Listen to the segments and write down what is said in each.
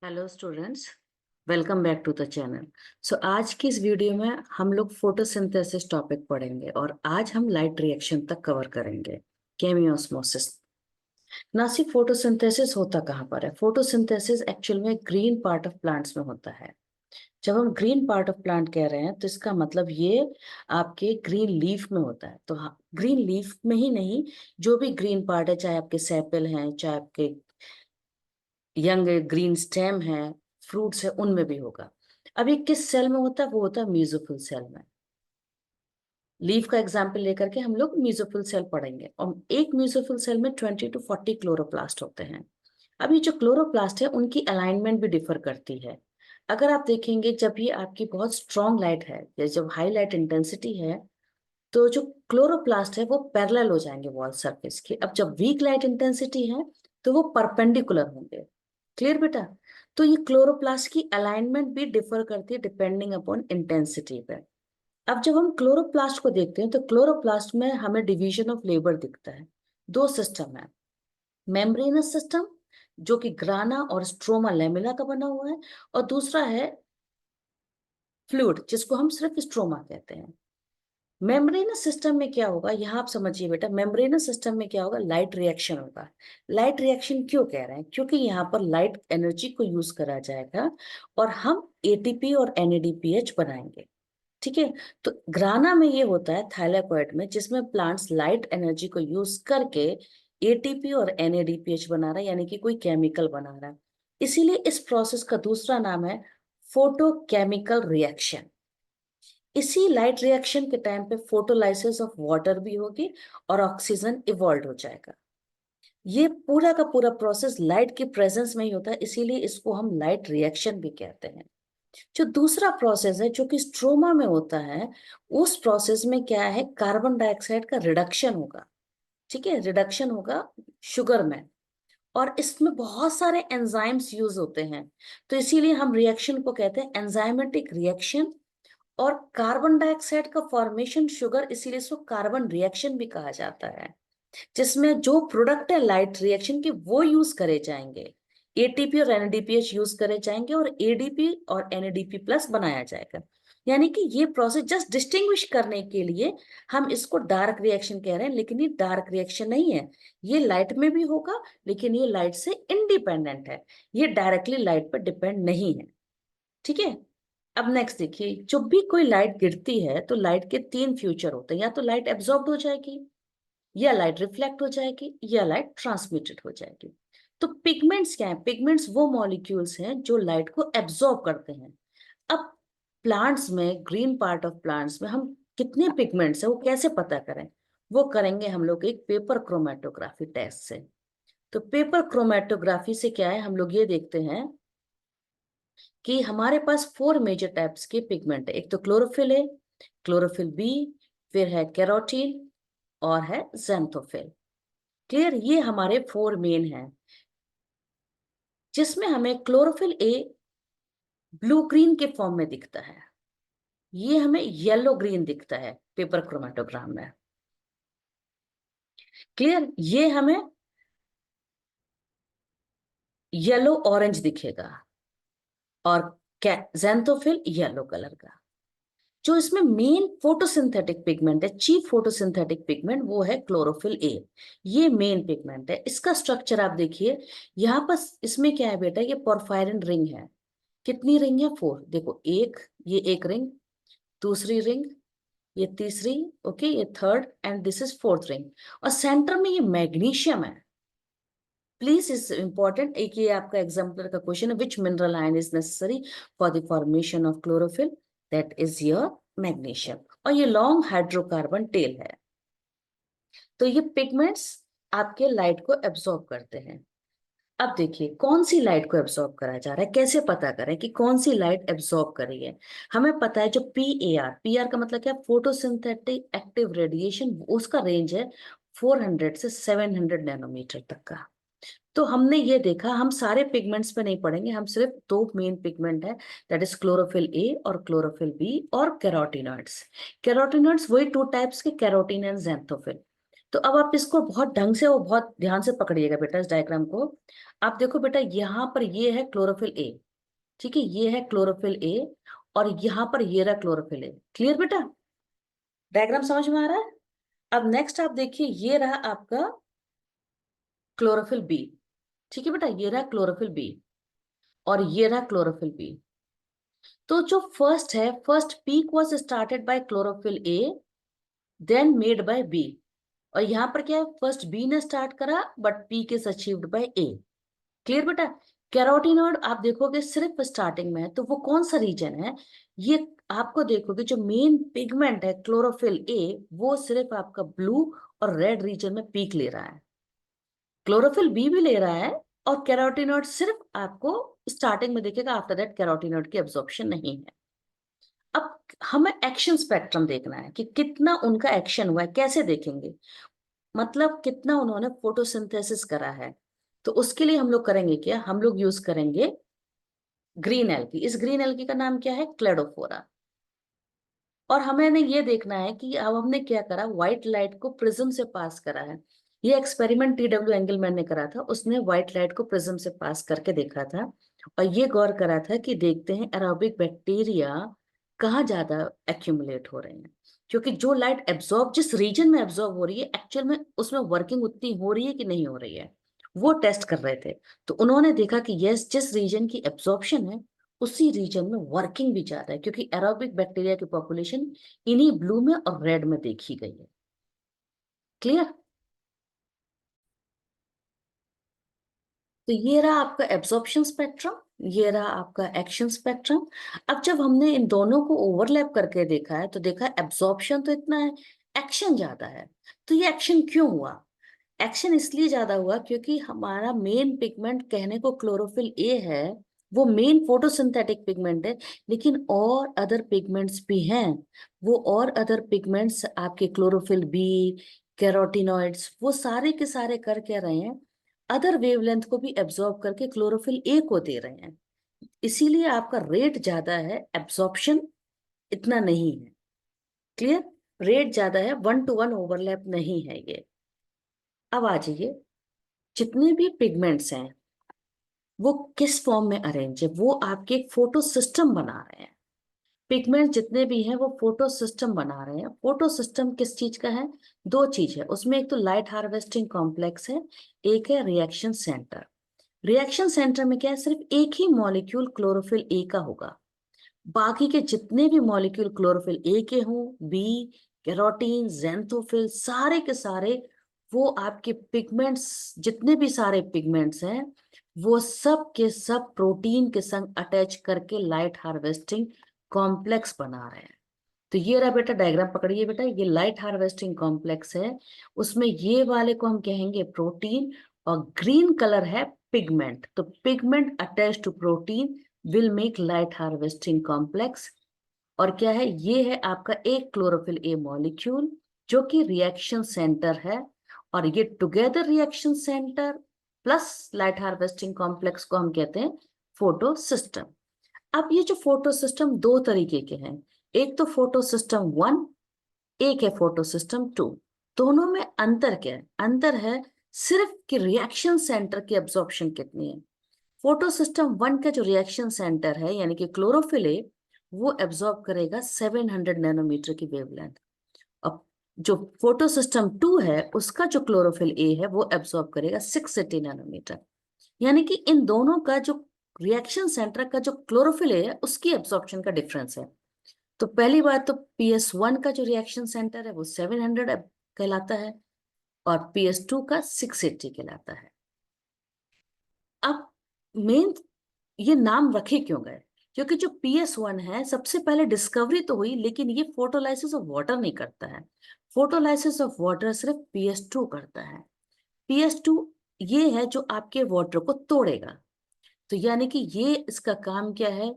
Hello students, welcome back to the channel. So आज की इस वीडियो में हम लोग फोटोसिंथेसिस टॉपिक पढ़ेंगे और आज हम लाइट रिएक्शन तक कवर करेंगे, केमियोस्मोसिस। ना सिर्फ फोटोसिंथेसिस होता कहाँ पर है, फोटोसिंथेसिस एक्चुअल में ग्रीन पार्ट ऑफ प्लांट्स में होता है। जब हम ग्रीन पार्ट ऑफ प्लांट कह रहे हैं तो इसका मतलब ये आपके ग्रीन लीफ में होता है। तो हाँ, ग्रीन लीफ में ही नहीं, जो भी ग्रीन पार्ट है, चाहे आपके सेपल हैं, चाहे आपके यंग ग्रीन स्टेम है, फ्रूट्स है, उनमें भी होगा। अब ये किस सेल में होता है? वो होता है मीजोफिल सेल में। लीफ का एग्जाम्पल लेकर के हम लोग मीजोफिल सेल पढ़ेंगे और एक मीजोफिल सेल में 20 to 40 क्लोरोप्लास्ट होते हैं। अब ये जो क्लोरोप्लास्ट है उनकी अलाइनमेंट भी डिफर करती है। अगर आप देखेंगे, जब भी आपकी बहुत स्ट्रॉन्ग लाइट है या जब हाई लाइट इंटेंसिटी है, तो जो क्लोरोप्लास्ट है वो पैरेलल हो जाएंगे वॉल सरफेस के। अब जब वीक लाइट इंटेंसिटी है तो वो परपेंडिकुलर होंगे। क्लियर बेटा? तो ये क्लोरोप्लास्ट की अलाइनमेंट भी डिफर करती है डिपेंडिंग अपॉन इंटेंसिटी पे। अब जब हम क्लोरोप्लास्ट को देखते हैं तो क्लोरोप्लास्ट में हमें डिवीजन ऑफ लेबर दिखता है। दो सिस्टम है, मेम्ब्रेनस सिस्टम जो कि ग्राना और स्ट्रोमा लेमिना का बना हुआ है, और दूसरा है फ्लूइड जिसको हम सिर्फ स्ट्रोमा कहते हैं। मेम्ब्रेनस सिस्टम में क्या होगा, यहाँ आप समझिए बेटा, मेम्ब्रेनस सिस्टम में क्या होगा, लाइट रिएक्शन होगा। लाइट रिएक्शन क्यों कह रहे हैं? क्योंकि यहाँ पर लाइट एनर्जी को यूज करा जाएगा और हम एटीपी और एनएडीपीएच बनाएंगे। ठीक है? तो ग्राना में ये होता है, थाइलाकोइड में, जिसमें प्लांट्स लाइट एनर्जी को यूज करके एटीपी और एनएडीपीएच बना रहा है, यानी कि कोई केमिकल बना रहा है। इसीलिए इस प्रोसेस का दूसरा नाम है फोटोकेमिकल रिएक्शन। इसी लाइट रिएक्शन के टाइम पे फोटोलाइसिस ऑफ वाटर भी होगी और ऑक्सीजन इवॉल्व हो जाएगा। ये पूरा का पूरा प्रोसेस लाइट के प्रेजेंस में ही होता है, इसीलिए इसको हम लाइट रिएक्शन भी कहते हैं। जो दूसरा प्रोसेस है जो कि स्ट्रोमा में होता है, उस प्रोसेस में क्या है, कार्बन डाइऑक्साइड का रिडक्शन होगा। ठीक है? रिडक्शन होगा शुगर में, और इसमें बहुत सारे एंजाइम्स यूज होते हैं। तो इसीलिए हम रिएक्शन को कहते हैं एंजाइमेटिक रिएक्शन। और कार्बन डाइऑक्साइड का फॉर्मेशन शुगर, इसीलिए इसको कार्बन रिएक्शन भी कहा जाता है, जिसमें जो प्रोडक्ट है लाइट रिएक्शन के वो यूज करे जाएंगे, एटीपी और एनएडीपीएच यूज करे जाएंगे और एडीपी और एनएडीपी प्लस बनाया जाएगा। यानी कि ये प्रोसेस जस्ट डिस्टिंग्विश करने के लिए हम इसको डार्क रिएक्शन कह रहे हैं, लेकिन ये डार्क रिएक्शन नहीं है। ये लाइट में भी होगा, लेकिन ये लाइट से इंडिपेंडेंट है, ये डायरेक्टली लाइट पर डिपेंड नहीं है। ठीक है? अब नेक्स्ट देखिए, जब भी कोई लाइट गिरती है तो लाइट के तीन फ्यूचर होते हैं, या तो लाइट एब्जॉर्ब हो जाएगी, या लाइट रिफ्लेक्ट हो जाएगी, या लाइट ट्रांसमिटेड हो जाएगी। तो पिगमेंट्स क्या है? पिगमेंट्स वो मॉलिक्यूल्स हैं जो लाइट को एब्जॉर्ब करते हैं। अब प्लांट्स में, ग्रीन पार्ट ऑफ प्लांट्स में हम कितने पिगमेंट्स है वो कैसे पता करें? वो करेंगे हम लोग एक पेपर क्रोमेटोग्राफी टेस्ट से। तो पेपर क्रोमेटोग्राफी से क्या है, हम लोग ये देखते हैं कि हमारे पास फोर मेजर टाइप्स के पिगमेंट है। एक तो क्लोरोफिल है, क्लोरोफिल बी, फिर है कैरोटीन, और है ज़ैंथोफिल। क्लियर? ये हमारे फोर मेन हैं, जिसमें हमें क्लोरोफिल ए ब्लू ग्रीन के फॉर्म में दिखता है, ये हमें येलो ग्रीन दिखता है पेपर क्रोमेटोग्राम में। क्लियर? ये हमें येलो ऑरेंज दिखेगा, और ज़ैंथोफिल येलो कलर का। जो इसमें मेन फोटोसिंथेटिक पिगमेंट है, चीफ फोटोसिंथेटिक पिगमेंट, वो है क्लोरोफिल ए। ये मेन पिगमेंट है। इसका स्ट्रक्चर आप देखिए, यहाँ पर इसमें क्या है बेटा, ये पोरफायरिन रिंग है। कितनी रिंग है? फोर। देखो, एक, ये एक रिंग, दूसरी रिंग, ये तीसरी, ओके, ये third, and this is fourth ring. और सेंटर में ये मैग्नीशियम है। प्लीज, इज इंपॉर्टेंट, एक ये आपका एग्जाम्पल का क्वेश्चन है, विच mineral ion is necessary for the formation of chlorophyll? That is your magnesium. और ये लॉन्ग हाइड्रोकार्बन टेल है। तो ये पिगमेंट्स आपके लाइट को एब्सॉर्ब करते हैं। अब देखिए, कौन सी लाइट को एब्सॉर्ब करा जा रहा है, कैसे पता करें कि कौन सी लाइट एब्सॉर्ब कर रही है? हमें पता है, जो पीएआर, पीआर का मतलब क्या? फोटोसिंथेटिक एक्टिव रेडिएशन, उसका रेंज है 400 से 700 नैनोमीटर तक का। तो हमने ये देखा, हम सारे पिगमेंट्स पे नहीं पढ़ेंगे, हम सिर्फ दो मेन पिगमेंट है, दैट इज क्लोरोफिल ए और क्लोरोफिल बी, और कैरोटिनॉइड्स। कैरोटिनॉइड्स वही टू टाइप्स के, कैरोटीन एंड ज़ैंथोफिल। तो अब आप इसको बहुत ढंग से और बहुत ध्यान से पकड़िएगा बेटा इस डायग्राम को। आप देखो बेटा, यहाँ पर ये है क्लोरोफिल ए, ठीक है, ये है क्लोरोफिल ए, और यहाँ पर ये रहा क्लोरोफिल ए। क्लियर बेटा? डायग्राम समझ में आ रहा है? अब नेक्स्ट आप देखिए, ये रहा आपका क्लोरोफिल बी। ठीक है बेटा, ये रहा क्लोरोफिल बी और ये रहा क्लोरोफिल बी। तो जो फर्स्ट है, first peak was started by chlorophyll A, then made by B. और यहाँ पर क्या है, फर्स्ट बी ने स्टार्ट करा but peak is achieved by A. Clear बेटा? कैरोटीनॉइड आप देखोगे सिर्फ स्टार्टिंग में है, तो वो कौन सा रीजन है? ये आपको देखोगे जो मेन पिगमेंट है क्लोरोफिल ए, वो सिर्फ आपका ब्लू और रेड रीजन में पीक ले रहा है। क्लोरोफिल बी भी ले रहा है, और कैरोटीनॉइड सिर्फ आपको स्टार्टिंग में दिखेगा, आफ्टर दैट कैरोटीनॉइड की एब्जॉर्प्शन नहीं है। अब हमें एक्शन स्पेक्ट्रम देखना है कि कितना उनका एक्शन हुआ है। कैसे देखेंगे? मतलब कितना उन्होंने फोटोसिंथेसिस करा है। तो उसके लिए हम लोग करेंगे क्या, हम लोग यूज करेंगे ग्रीन एल्गी। इस ग्रीन एल्गी का नाम क्या है? क्लेडोफोरा। और हमें ने ये देखना है कि अब हमने क्या करा, व्हाइट लाइट को प्रिज्म से पास करा है। ये एक्सपेरिमेंट TW एंगलमैन ने करा था, उसने व्हाइट लाइट को प्रिज्म से पास करके देखा था, और ये गौर करा था कि देखते हैं एरोबिक बैक्टीरिया कहाँ ज्यादा एक्यूमुलेट हो रहे हैं। क्योंकि जो लाइट एब्जॉर्ब, जिस रीजन में एब्जॉर्ब हो रही है, एक्चुअल में उसमें वर्किंग उतनी हो रही है कि नहीं हो रही है, वो टेस्ट कर रहे थे। तो उन्होंने देखा कि यस, जिस रीजन की एब्जॉर्प्शन है उसी रीजन में वर्किंग भी ज्यादा है, क्योंकि एरोबिक बैक्टीरिया की पॉपुलेशन इन्हीं ब्लू में और रेड में देखी गई है। क्लियर? तो ये रहा आपका एब्जॉर्प्शन स्पेक्ट्रम, ये रहा आपका एक्शन स्पेक्ट्रम। अब जब हमने इन दोनों को ओवरलैप करके देखा है, तो देखा एब्जॉर्प्शन तो इतना है, एक्शन ज्यादा है। तो ये एक्शन क्यों हुआ? एक्शन इसलिए ज्यादा हुआ क्योंकि हमारा मेन पिगमेंट कहने को क्लोरोफिल ए है, वो मेन फोटोसिंथेटिक पिगमेंट है, लेकिन और अदर पिगमेंट्स भी हैं। वो और अदर पिगमेंट्स आपके क्लोरोफिल बी, कैरोटिनॉइड्स, वो सारे के सारे कर क्या रहे हैं, अदर वेवलेंथ को भी एब्जॉर्ब करके क्लोरोफिल ए को दे रहे हैं। इसीलिए आपका रेट ज्यादा है, एब्जॉर्प्शन इतना नहीं है। क्लियर? रेट ज्यादा है, 1 to 1 ओवरलैप नहीं है ये। अब आ जाइए, जितने भी पिगमेंट्स हैं वो किस फॉर्म में अरेंज है, वो आपके एक फोटो सिस्टम बना रहे हैं। पिगमेंट जितने भी हैं वो फोटो सिस्टम बना रहे हैं। फोटो सिस्टम किस चीज का है? दो चीज है उसमें, एक तो लाइट हार्वेस्टिंग कॉम्प्लेक्स है, एक है रिएक्शन सेंटर। रिएक्शन सेंटर में क्या है, सिर्फ एक ही मॉलिक्यूल क्लोरोफिल ए का होगा। बाकी के जितने भी मॉलिक्यूल क्लोरोफिल ए के हों, बी, कैरोटीन, ज़ैंथोफिल, सारे के सारे वो आपके पिगमेंट्स, जितने भी सारे पिगमेंट्स हैं, वो सब के सब प्रोटीन के संग अटैच करके लाइट हार्वेस्टिंग कॉम्प्लेक्स बना रहे हैं। तो ये रहा बेटा डायग्राम, पकड़िए बेटा, ये लाइट हार्वेस्टिंग कॉम्प्लेक्स है, उसमें ये वाले को हम कहेंगे प्रोटीन, और ग्रीन कलर है पिगमेंट। तो pigment attach to protein will make light harvesting complex. और क्या है, ये है आपका एक क्लोरोफिल ए मॉलिक्यूल जो कि रिएक्शन सेंटर है, और ये together reaction centre plus light harvesting complex को हम कहते हैं फोटो सिस्टम। अब ये जो फोटो सिस्टम दो तरीके के हैं, एक तो फोटो सिस्टम 1, एक है फोटो सिस्टम 2। दोनों में अंतर क्या है? अंतर है सिर्फ कि रिएक्शन सेंटर की एब्जॉर्प्शन कितनी है। फोटो सिस्टम 1 का जो रिएक्शन सेंटर है यानी कि क्लोरोफिल ए, वो एब्जॉर्ब करेगा 700 नैनोमीटर की वेवलेंथ। अब जो फोटो सिस्टम 2 है, उसका जो क्लोरोफिल ए है वो एब्जॉर्ब करेगा 680 नैनोमीटर। यानी कि इन दोनों का जो रिएक्शन सेंटर का जो क्लोरोफिल ए है, उसकी एब्जॉर्प्शन का डिफरेंस है। तो पहली बात तो PS1 का जो रिएक्शन सेंटर है वो 700 कहलाता है, और PS2 का 680 कहलाता है। अब मेन ये नाम रखे क्यों गए? क्योंकि जो PS1 है, सबसे पहले डिस्कवरी तो हुई, लेकिन ये फोटोलाइसिस ऑफ वाटर नहीं करता है। फोटोलाइसिस ऑफ वाटर सिर्फ PS2 करता है। PS2 ये है जो आपके वाटर को तोड़ेगा। तो यानी कि ये इसका काम क्या है?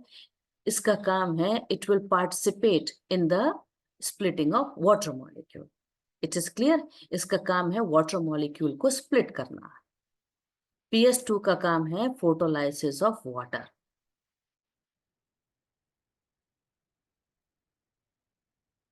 इसका काम है, it will participate in the splitting of water molecule. It is clear? इसका काम है वाटर मॉलिक्यूल को स्प्लिट करना। PS2 का काम है फोटोलाइसिस ऑफ वाटर।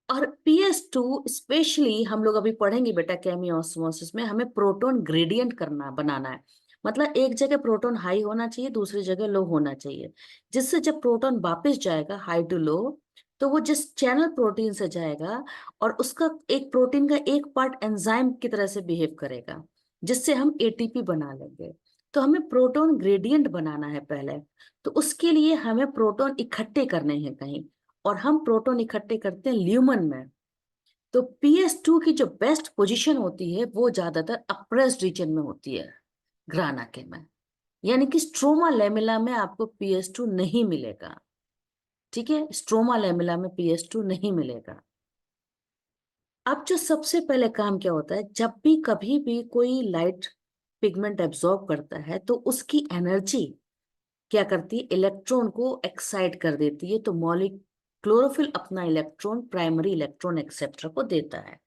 और PS2 स्पेशली हम लोग अभी पढ़ेंगे बेटा, केमियोस्मोसिस में हमें प्रोटॉन ग्रेडियंट करना बनाना है। मतलब एक जगह प्रोटॉन हाई होना चाहिए, दूसरी जगह लो होना चाहिए, जिससे जब प्रोटॉन वापस जाएगा हाई टू लो, तो वो जिस चैनल प्रोटीन से जाएगा और उसका एक प्रोटीन का एक पार्ट एंजाइम की तरह से बिहेव करेगा, जिससे हम ATP बना लेंगे। तो हमें प्रोटॉन ग्रेडियंट बनाना है पहले। तो उसके लिए हमें प्रोटॉन इकट्ठे करने हैं कहीं, और हम प्रोटॉन इकट्ठे करते हैं ल्यूमन में। तो PS2 की जो बेस्ट पोजीशन होती है वो ज्यादातर अप्रेस्ड रीजन में होती है, ग्रानाके में। यानी कि स्ट्रोमा लेमिला में आपको PS2 नहीं मिलेगा। ठीक है, स्ट्रोमा लेमिला में PS2 नहीं मिलेगा। अब जो सबसे पहले काम क्या होता है, जब भी कभी भी कोई लाइट पिगमेंट एब्जॉर्ब करता है तो उसकी एनर्जी क्या करती है, इलेक्ट्रॉन को एक्साइट कर देती है। तो मॉलिक क्लोरोफिल अपना इलेक्ट्रॉन प्राइमरी इलेक्ट्रॉन एक्सेप्टर को देता है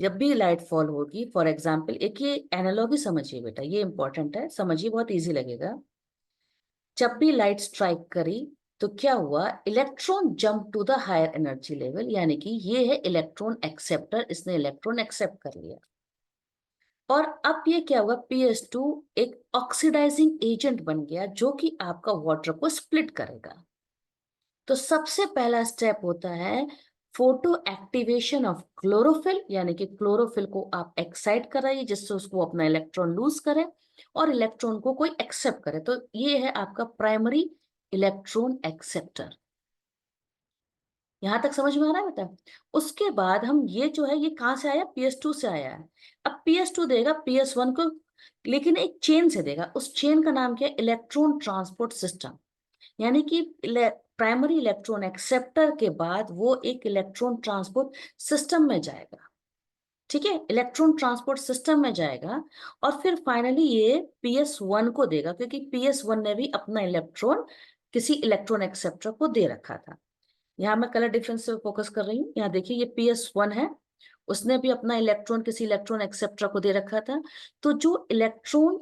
जब भी लाइट फॉल होगी। फॉर एग्जाम्पल, एक ये एनालॉजी समझिए बेटा, ये इंपॉर्टेंट है, समझिए, बहुत इजी लगेगा। जब भी लाइट स्ट्राइक करी तो क्या हुआ, electron jump to the higher energy level, यानी कि ये है इलेक्ट्रॉन एक्सेप्टर, इसने इलेक्ट्रॉन एक्सेप्ट कर लिया। और अब ये क्या हुआ, PS2 एक ऑक्सीडाइजिंग एजेंट बन गया जो कि आपका वाटर को स्प्लिट करेगा। तो सबसे पहला स्टेप होता है फोटो एक्टिवेशन ऑफ क्लोरोफिल, यानी कि क्लोरोफिल को आप एक्साइट कराइए जिससे उसको अपना इलेक्ट्रॉन लूज करे और इलेक्ट्रॉन को कोई एक्सेप्ट करे। तो ये है आपका प्राइमरी इलेक्ट्रॉन एक्सेप्टर। यहां तक समझ में आ रहा है बेटा? उसके बाद हम ये जो है, ये कहां से आया, PS2 से आया है। अब PS2 देगा PS1 को, लेकिन एक चेन से देगा। उस चेन का नाम क्या है, इलेक्ट्रॉन ट्रांसपोर्ट सिस्टम। यानी कि प्राइमरी इलेक्ट्रॉन एक्सेप्टर के बाद वो एक इलेक्ट्रॉन ट्रांसपोर्ट सिस्टम में जाएगा। ठीक है, इलेक्ट्रॉन ट्रांसपोर्ट सिस्टम में जाएगा और फिर फाइनली ये PS1 को देगा, क्योंकि PS1 ने भी अपना इलेक्ट्रॉन किसी इलेक्ट्रॉन एक्सेप्टर को दे रखा था। यहाँ मैं कलर डिफरेंस से फोकस कर रही हूँ। यहाँ देखिए, ये PS1 है, उसने भी अपना इलेक्ट्रॉन किसी इलेक्ट्रॉन एक्सेप्टर को दे रखा था। तो जो इलेक्ट्रॉन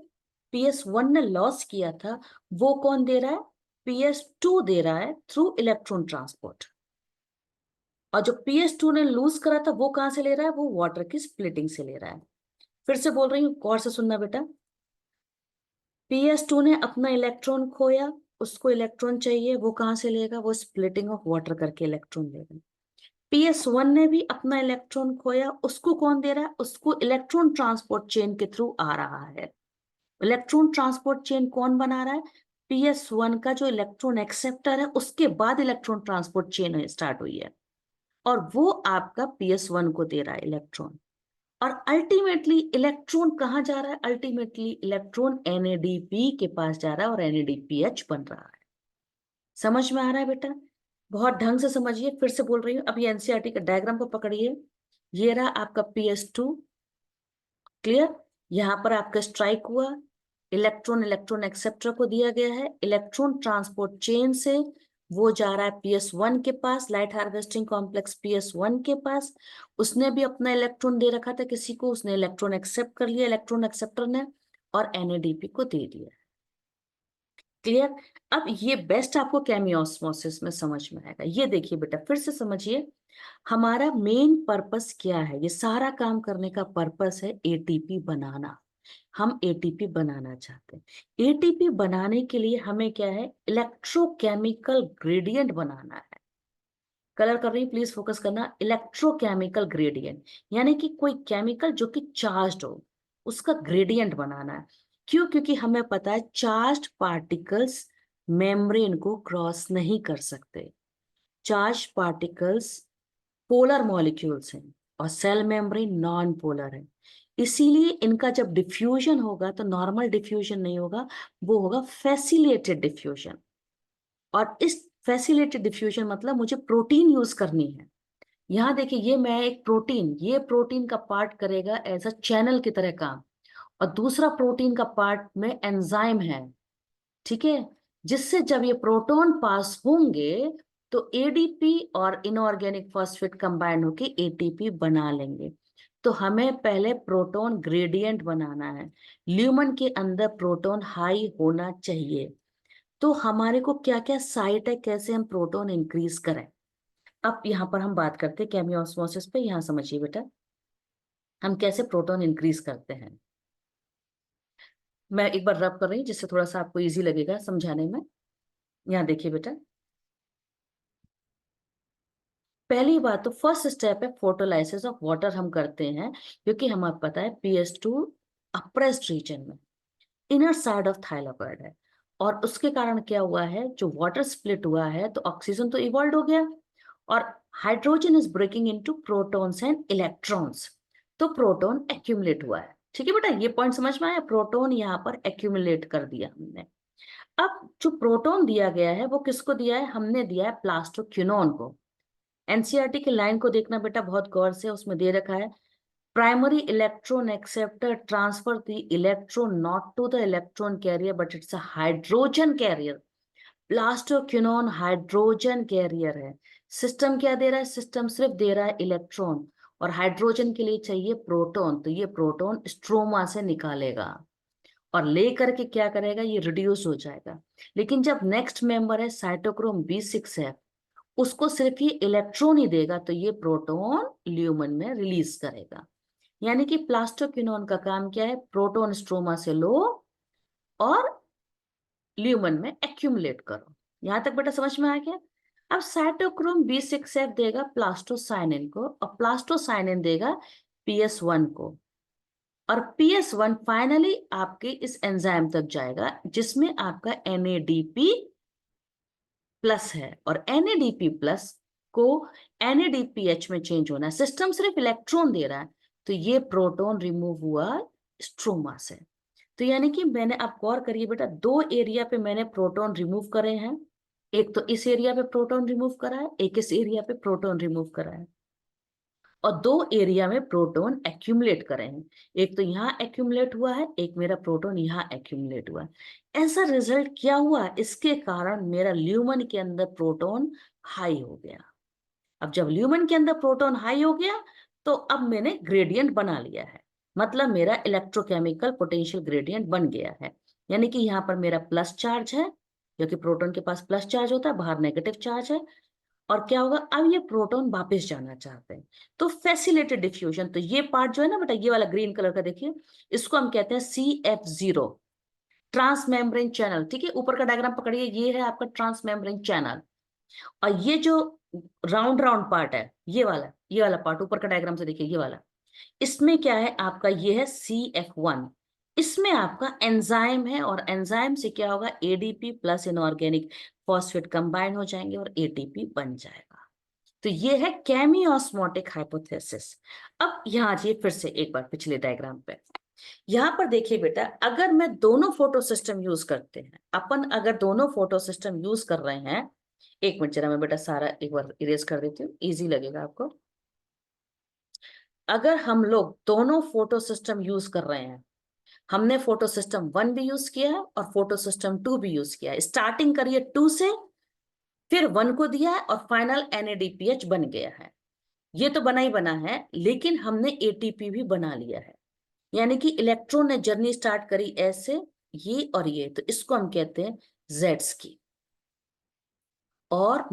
PS1 ने लॉस किया था वो कौन दे रहा है, PS2 दे रहा है थ्रू इलेक्ट्रॉन ट्रांसपोर्ट। और जो PS2 ने लूज करा था वो कहां से ले रहा है, वो वाटर की स्प्लिटिंग से ले रहा है। फिर से बोल रही हूँ, गौर से सुनना बेटा। PS2 ने अपना इलेक्ट्रॉन खोया, उसको इलेक्ट्रॉन चाहिए, वो कहां से लेगा, वो स्प्लिटिंग ऑफ वाटर करके इलेक्ट्रॉन लेगा। PS1 ने भी अपना इलेक्ट्रॉन खोया, उसको कौन दे रहा है, उसको इलेक्ट्रॉन ट्रांसपोर्ट चेन के थ्रू आ रहा है। इलेक्ट्रॉन ट्रांसपोर्ट चेन कौन बना रहा है, PS1 का जो इलेक्ट्रॉन एक्सेप्टर है उसके बाद इलेक्ट्रॉन ट्रांसपोर्ट चेन स्टार्ट हुई है, और वो आपका PS1 को दे रहा है इलेक्ट्रॉन। और अल्टीमेटली इलेक्ट्रॉन कहाँ जा रहा है, अल्टीमेटली इलेक्ट्रॉन NADP के पास जा रहा है और NADPH बन रहा है। समझ में आ रहा है बेटा? बहुत ढंग से समझिए, फिर से बोल रही हूँ। अभी NCERT का डायग्राम को पकड़िए, ये रहा आपका PS2। क्लियर? यहाँ पर आपका स्ट्राइक हुआ, इलेक्ट्रॉन इलेक्ट्रॉन एक्सेप्टर को दिया गया है, इलेक्ट्रॉन ट्रांसपोर्ट चेन से वो जा रहा है PS1 के पास, लाइट हार्वेस्टिंग कॉम्प्लेक्स PS1 के पास। उसने भी अपना इलेक्ट्रॉन दे रखा था किसी को, उसने इलेक्ट्रॉन एक्सेप्ट कर लिया इलेक्ट्रॉन एक्सेप्टर ने, और NADP को दे दिया। क्लियर? अब ये बेस्ट आपको केमियोस्मोसिस में समझ में आएगा। ये देखिए बेटा, फिर से समझिए, हमारा मेन पर्पस क्या है, ये सारा काम करने का पर्पस है ATP बनाना। हम ATP बनाना चाहते हैं। ATP बनाने के लिए हमें क्या है, इलेक्ट्रोकेमिकल ग्रेडियंट बनाना है। कलर कर रही हूं, प्लीज फोकस करना, इलेक्ट्रोकेमिकल ग्रेडियंट, यानी कि कोई केमिकल जो कि चार्ज्ड हो उसका ग्रेडियंट बनाना है। क्यों? क्योंकि हमें पता है चार्ज्ड पार्टिकल्स मेम्ब्रेन को क्रॉस नहीं कर सकते। चार्ज पार्टिकल्स पोलर मॉलिक्यूल्स हैं और सेल मेम्ब्रेन नॉन पोलर है। इसीलिए इनका जब डिफ्यूजन होगा तो नॉर्मल डिफ्यूजन नहीं होगा, वो होगा फैसिलिटेटेड डिफ्यूजन। और इस फैसिलिटेटेड डिफ्यूजन मतलब मुझे प्रोटीन यूज करनी है। यहाँ देखिए, ये मैं एक प्रोटीन, ये प्रोटीन का पार्ट करेगा एज अ चैनल की तरह काम, और दूसरा प्रोटीन का पार्ट में एंजाइम है। ठीक है, जिससे जब ये प्रोटॉन पास होंगे तो ADP और इनऑर्गेनिक फॉस्फेट कंबाइंड होके ATP बना लेंगे। तो हमें पहले प्रोटॉन ग्रेडियंट बनाना है, ल्यूमन के अंदर प्रोटॉन हाई होना चाहिए। तो हमारे को क्या क्या साइट है, कैसे हम प्रोटॉन इंक्रीज करें। अब यहाँ पर हम बात करते हैं केमियोस्मोसिस पे। यहाँ समझिए बेटा, हम कैसे प्रोटॉन इंक्रीज करते हैं। मैं एक बार रब कर रही हूँ जिससे थोड़ा सा आपको इजी लगेगा समझाने में। यहाँ देखिए बेटा, पहली बात तो फर्स्ट स्टेप है फोटोलाइसिस ऑफ वाटर हम करते हैं, क्योंकि हमें पता है PS2 अप्रेस्ड रीजन में इनर साइड ऑफ थाइलाकॉइड है, और उसके कारण क्या हुआ है, जो वाटर स्प्लिट हुआ है तो ऑक्सीजन तो इवॉल्व हो गया, और hydrogen is breaking into protons and electrons, तो प्रोटॉन एक्यूमुलेट हुआ है। ठीक है बेटा, ये पॉइंट समझ में आया, प्रोटॉन यहाँ पर एक्यूमुलेट कर दिया हमने। अब जो प्रोटॉन दिया गया है वो किसको दिया है, हमने दिया है प्लास्टोक्विनोन को। एनसीईआरटी की लाइन को देखना बेटा बहुत गौर से, उसमें दे रखा है primary electron acceptor transfer the electron not to the electron carrier but it's a hydrogen carrier. Plastoquinone hydrogen carrier है। सिस्टम क्या दे रहा है, सिस्टम सिर्फ दे रहा है इलेक्ट्रॉन, और हाइड्रोजन के लिए चाहिए प्रोटॉन, तो ये प्रोटॉन स्ट्रोमा से निकालेगा और लेकर के क्या करेगा, ये रिड्यूस हो जाएगा। लेकिन जब नेक्स्ट मेंबर है साइटोक्रोम B6 है, उसको सिर्फ ये इलेक्ट्रॉन ही देगा, तो ये प्रोटॉन ल्यूमन में रिलीज करेगा। यानी कि प्लास्टोक्विनोन का काम क्या है, प्रोटॉन स्ट्रोमा से लो और ल्यूमन में एक्यूमुलेट करो। यहां तक बेटा समझ में आ गया। अब साइटोक्रोम B6F देगा प्लास्टोसाइनिन को, और प्लास्टोसाइनिन देगा PS1 को, और PS1 फाइनली आपके इस एंजाइम तक जाएगा जिसमें आपका NADP प्लस है, और NADP प्लस को NADPH में चेंज होना है। सिस्टम सिर्फ इलेक्ट्रॉन दे रहा है, तो ये प्रोटॉन रिमूव हुआ स्ट्रोमा से। तो यानी कि मैंने, आप गौर करिए बेटा, दो एरिया पे मैंने प्रोटॉन रिमूव करे हैं। एक तो इस एरिया पे प्रोटॉन रिमूव करा है, एक इस एरिया पे प्रोटॉन रिमूव करा है, और दो एरिया में प्रोटॉन एक्यूमुलेट करे हैं। एक तो यहाँ एक्यूमुलेट हुआ है, एक मेरा प्रोटॉन यहाँ एक्यूमुलेट हुआ है। ऐसा रिजल्ट क्या हुआ, इसके कारण मेरा ल्यूमन के अंदर प्रोटॉन हाई हो गया। अब जब ल्यूमन के अंदर प्रोटॉन हाई हो गया, तो अब मैंने ग्रेडियंट बना लिया है, मतलब मेरा इलेक्ट्रोकेमिकल पोटेंशियल ग्रेडियंट बन गया है। यानी कि यहाँ पर मेरा प्लस चार्ज है, क्योंकि प्रोटॉन के पास प्लस चार्ज होता है, बाहर नेगेटिव चार्ज है। और क्या होगा, अब ये प्रोटॉन वापस जाना चाहते हैं, तो फैसिलिटेड डिफ्यूजन। तो ये पार्ट जो है ना बेटा, ये वाला ग्रीन कलर का देखिए, इसको हम कहते हैं CF0, ट्रांस मेम्ब्रेन चैनल। ठीक है, ऊपर का डायग्राम पकड़िए, ये है आपका ट्रांस मेम्ब्रेन चैनल, और ये जो राउंड राउंड पार्ट है, ये वाला पार्ट ऊपर का डायग्राम से देखिए, ये वाला, इसमें क्या है आपका, ये है CF1। इसमें आपका एंजाइम है, और एंजाइम से क्या होगा, ADP plus inorganic phosphate combine हो जाएंगे और ATP बन जाएगा। तो ये है केमियोस्मोटिक हाइपोथेसिस। अब यहाँ आइए फिर से एक बार पिछले डायग्राम पे। यहाँ पर देखिए बेटा, अगर मैं दोनों फोटो सिस्टम यूज करते हैं, अपन अगर दोनों फोटो सिस्टम यूज कर रहे हैं, एक मिनट जरा मैं बेटा सारा एक बार इरेज कर देती हूँ, इजी लगेगा आपको। अगर हम लोग दोनों फोटो सिस्टम यूज कर रहे हैं, हमने फोटो सिस्टम 1 भी यूज किया है और फोटो सिस्टम 2 भी यूज किया है। स्टार्टिंग करिए 2 से, फिर 1 को दिया है, और फाइनल NADPH बन गया है। ये तो बना ही बना है, लेकिन हमने ATP भी बना लिया है। यानी कि इलेक्ट्रॉन ने जर्नी स्टार्ट करी ऐसे, ये और ये, तो इसको हम कहते हैं जेड्स की। और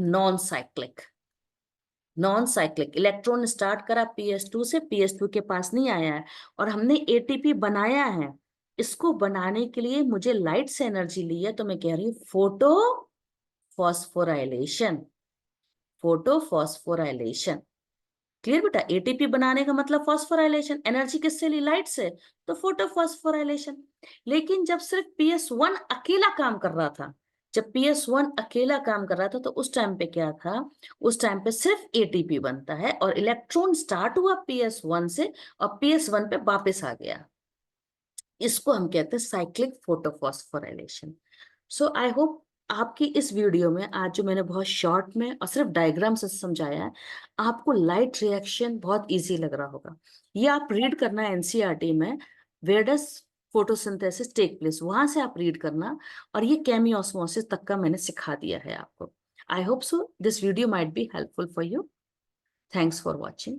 नॉन साइक्लिक इलेक्ट्रॉन स्टार्ट करा PS2 से, PS2 के पास नहीं आया है, और हमने ATP बनाया है। इसको बनाने के लिए मुझे लाइट से एनर्जी ली है, तो मैं कह रही हूँ फोटोफॉस्फोराइलेशन। फोटोफॉस्फोराइलेशन क्लियर बेटा, ATP बनाने का मतलब फॉस्फोराइलेशन, एनर्जी किससे ली, लाइट से, तो फोटोफॉस्फोराइलेशन। लेकिन जब सिर्फ PS1 अकेला काम कर रहा था, जब PS1 अकेला काम कर रहा था, तो उस टाइम पे क्या था, उस टाइम पे सिर्फ ATP बनता है, और इलेक्ट्रॉन स्टार्ट हुआ PS1 से और PS1 पे वापस आ गया। इसको हम कहते हैं cyclic photophosphorylation. So I hope आपकी इस वीडियो में आज जो मैंने बहुत शॉर्ट में और सिर्फ डायग्राम से समझाया है, आपको लाइट रिएक्शन बहुत इजी लग रहा होगा। ये आप रीड करना है NCERT में, where does photosynthesis take place, वहां से आप रीड करना, और ये केमियोस्मोसिस तक का मैंने सिखा दिया है आपको। I hope so this video might be helpful for you. Thanks for watching.